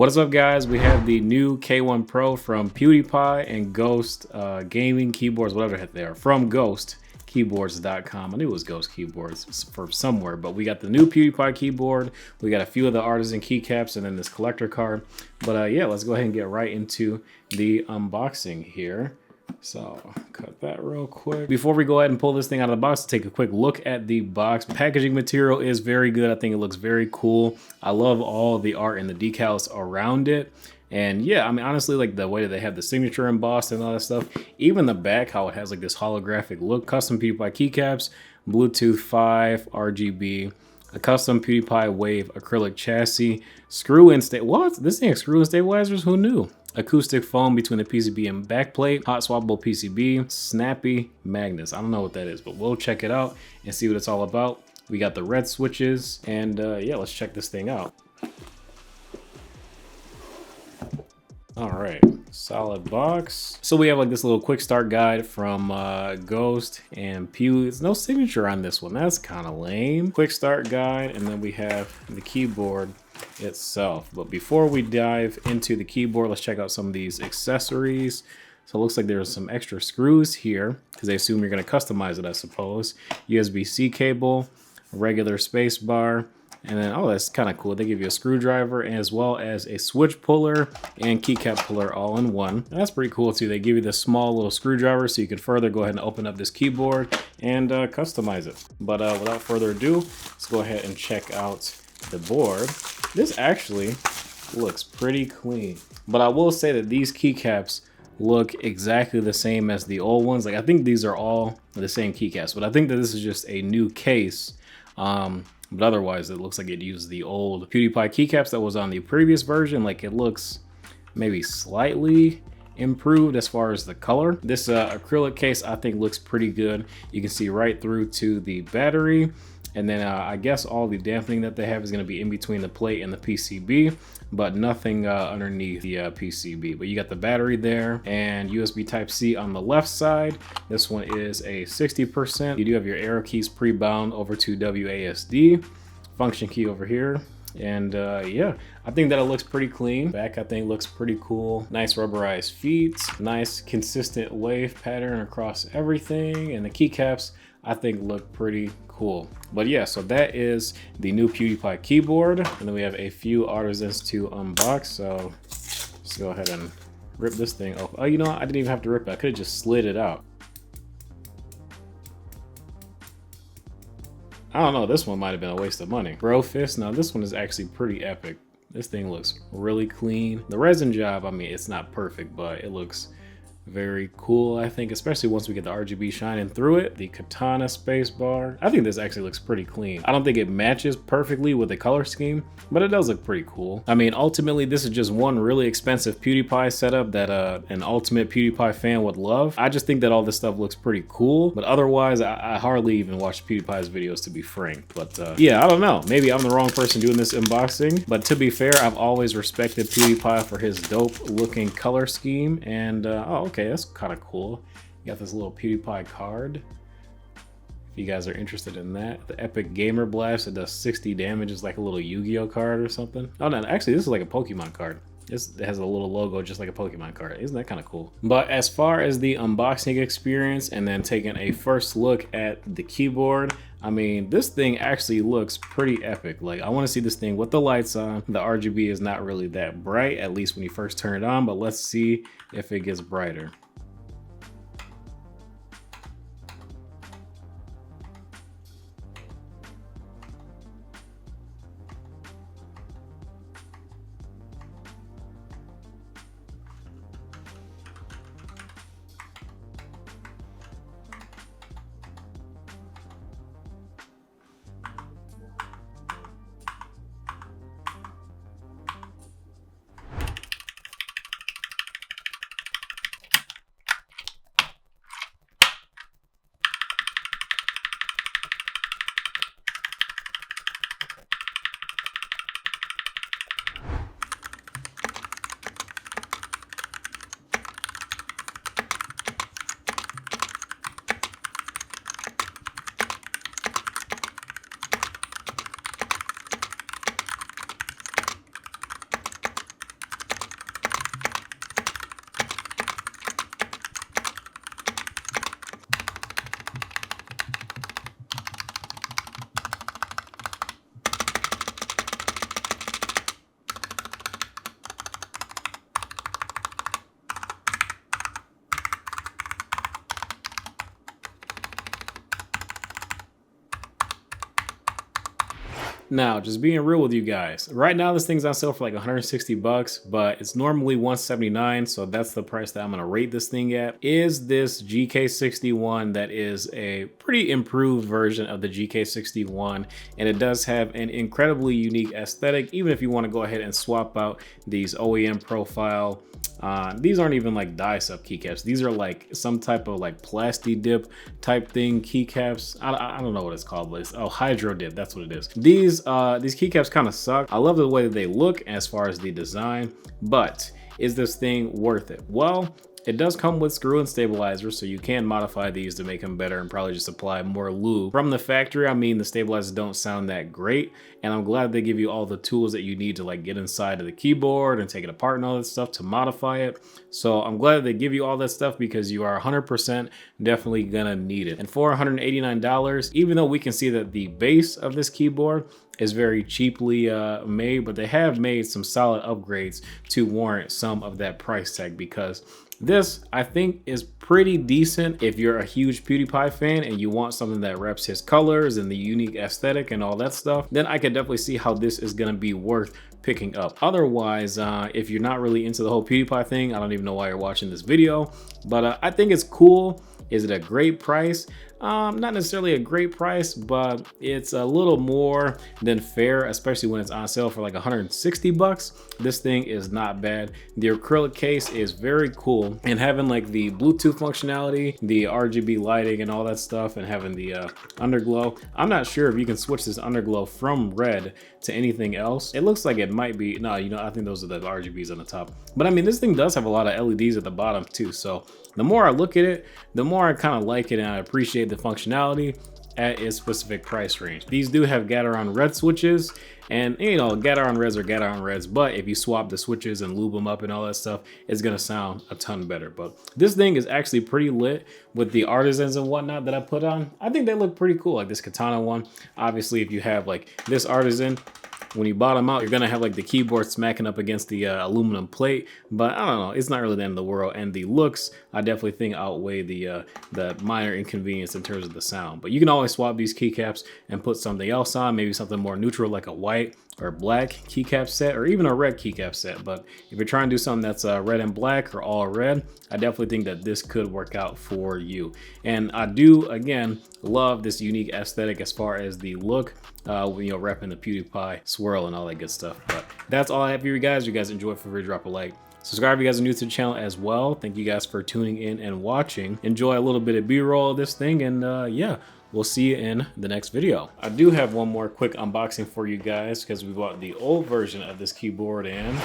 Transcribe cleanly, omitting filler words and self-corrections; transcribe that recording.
What is up, guys? We have the new K1 Pro from PewDiePie and Ghost gaming keyboards, whatever the heck they are, from ghostkeyboards.com. I knew it was Ghost Keyboards from somewhere, but we got the new PewDiePie keyboard. We got a few of the artisan keycaps and then this collector card. But yeah, let's go ahead and get right into the unboxing here. So cut that real quick. Before we go ahead and pull this thing out of the box, take a quick look at the box. Packaging material is very good. I think it looks very cool. I love all the art and the decals around it. And yeah, I mean, honestly, like the way that they have the signature embossed and all that stuff, even the back, how it has like this holographic look, custom PewDiePie keycaps, Bluetooth 5, RGB, a custom PewDiePie Wave acrylic chassis, screw-in what? This thing has screw-in stabilizers? Who knew? Acoustic foam between the PCB and backplate, hot swappable PCB, snappy magnets. I don't know what that is, but we'll check it out and see what it's all about. We got the red switches, and yeah, let's check this thing out. All right, solid box. So we have like this little quick start guide from Ghost and Pew. There's no signature on this one. That's kind of lame. Quick start guide, and then we have the keyboard itself. But before we dive into the keyboard, let's check out some of these accessories. So it looks like there's some extra screws here because they assume you're going to customize it, I suppose. USB-C cable, regular space bar. And then, oh, that's kind of cool. They give you a screwdriver as well as a switch puller and keycap puller all in one. And that's pretty cool too. They give you this small little screwdriver so you can further go ahead and open up this keyboard and customize it. But without further ado, let's go ahead and check out the board. This actually looks pretty clean. But I will say that these keycaps look exactly the same as the old ones. Like, I think these are all the same keycaps, but I think that this is just a new case. But otherwise, it looks like it used the old PewDiePie keycaps that was on the previous version. Like, it looks maybe slightly improved as far as the color. This acrylic case, I think, looks pretty good. You can see right through to the battery. And then I guess all the dampening that they have is going to be in between the plate and the PCB, but nothing underneath the PCB. But you got the battery there and USB Type-C on the left side. This one is a 60%. You do have your arrow keys pre-bound over to WASD. Function key over here. And yeah, I think that it looks pretty clean. Back, I think, looks pretty cool. Nice rubberized feet. Nice consistent wave pattern across everything. And the keycaps, I think, look pretty cool. But yeah, so that is the new PewDiePie keyboard. And then we have a few artisans to unbox. So let's go ahead and rip this thing off. Oh, you know what? I didn't even have to rip it. I could have just slid it out. I don't know, this one might have been a waste of money. Bro Fist, now this one is actually pretty epic. This thing looks really clean. The resin job, I mean, it's not perfect, but it looks very cool, I think, especially once we get the RGB shining through it. The katana space bar. I think this actually looks pretty clean. I don't think it matches perfectly with the color scheme, but it does look pretty cool. I mean, ultimately, this is just one really expensive PewDiePie setup that an ultimate PewDiePie fan would love. I just think that all this stuff looks pretty cool, but otherwise, I hardly even watch PewDiePie's videos, to be frank. But yeah, I don't know. Maybe I'm the wrong person doing this unboxing, but to be fair, I've always respected PewDiePie for his dope looking color scheme. And oh, okay, that's kind of cool. You got this little PewDiePie card. If you guys are interested in that. The Epic Gamer Blast, it does 60 damage. It's like a little Yu-Gi-Oh card or something. Oh no, actually this is like a Pokemon card. It has a little logo just like a Pokemon card. Isn't that kind of cool? But as far as the unboxing experience and then taking a first look at the keyboard, I mean, this thing actually looks pretty epic. Like, I want to see this thing with the lights on. The RGB is not really that bright, at least when you first turn it on, but let's see if it gets brighter. Now, just being real with you guys, right now this thing's on sale for like 160 bucks, but it's normally 179, so that's the price that I'm gonna rate this thing at. Is this GK61 that is a pretty improved version of the GK61, and it does have an incredibly unique aesthetic, even if you want to go ahead and swap out these OEM profile. These aren't even like dye up keycaps. These are like some type of like plasti dip type thing keycaps. I don't know what it's called, but it's hydro dip. That's what it is. These keycaps kind of suck. I love the way that they look as far as the design, but is this thing worth it? Well, it does come with screw-in stabilizers, so you can modify these to make them better and probably just apply more lube. From the factory, I mean, the stabilizers don't sound that great, and I'm glad they give you all the tools that you need to like get inside of the keyboard and take it apart and all that stuff to modify it. So I'm glad they give you all that stuff because you are 100% definitely gonna need it. And for $189, even though we can see that the base of this keyboard is very cheaply made, but they have made some solid upgrades to warrant some of that price tag, because this, I think, is pretty decent if you're a huge PewDiePie fan and you want something that reps his colors and the unique aesthetic and all that stuff. Then I can definitely see how this is going to be worth picking up. Otherwise, if you're not really into the whole PewDiePie thing, I don't even know why you're watching this video, but I think it's cool. Is it a great price? Not necessarily a great price, but it's a little more than fair, especially when it's on sale for like 160 bucks. This thing is not bad. The acrylic case is very cool, and having like the Bluetooth functionality, the RGB lighting and all that stuff, and having the underglow. I'm not sure if you can switch this underglow from red to anything else. It looks like it might be, no, you know, I think those are the RGBs on the top. But I mean, this thing does have a lot of LEDs at the bottom too, so the more I look at it, the more I kind of like it, and I appreciate the functionality at its specific price range. These do have Gateron red switches, and you know, Gateron reds are Gateron reds, but if you swap the switches and lube them up and all that stuff, it's gonna sound a ton better. But this thing is actually pretty lit with the artisans and whatnot that I put on. I think they look pretty cool, like this katana one. Obviously, if you have like this artisan, when you bottom out, you're gonna have like the keyboard smacking up against the aluminum plate, but I don't know, it's not really the end of the world. And the looks, I definitely think outweigh the minor inconvenience in terms of the sound. But you can always swap these keycaps and put something else on, maybe something more neutral like a white or black keycap set, or even a red keycap set. But if you're trying to do something that's red and black or all red, I definitely think that this could work out for you. And I do, again, love this unique aesthetic as far as the look, you know, repping the PewDiePie swirl and all that good stuff. But that's all I have for you guys. If you guys enjoyed, feel free to drop a like. Subscribe if you guys are new to the channel as well. Thank you guys for tuning in and watching. Enjoy a little bit of B-roll of this thing, and yeah, we'll see you in the next video. I do have one more quick unboxing for you guys because we bought the old version of this keyboard, and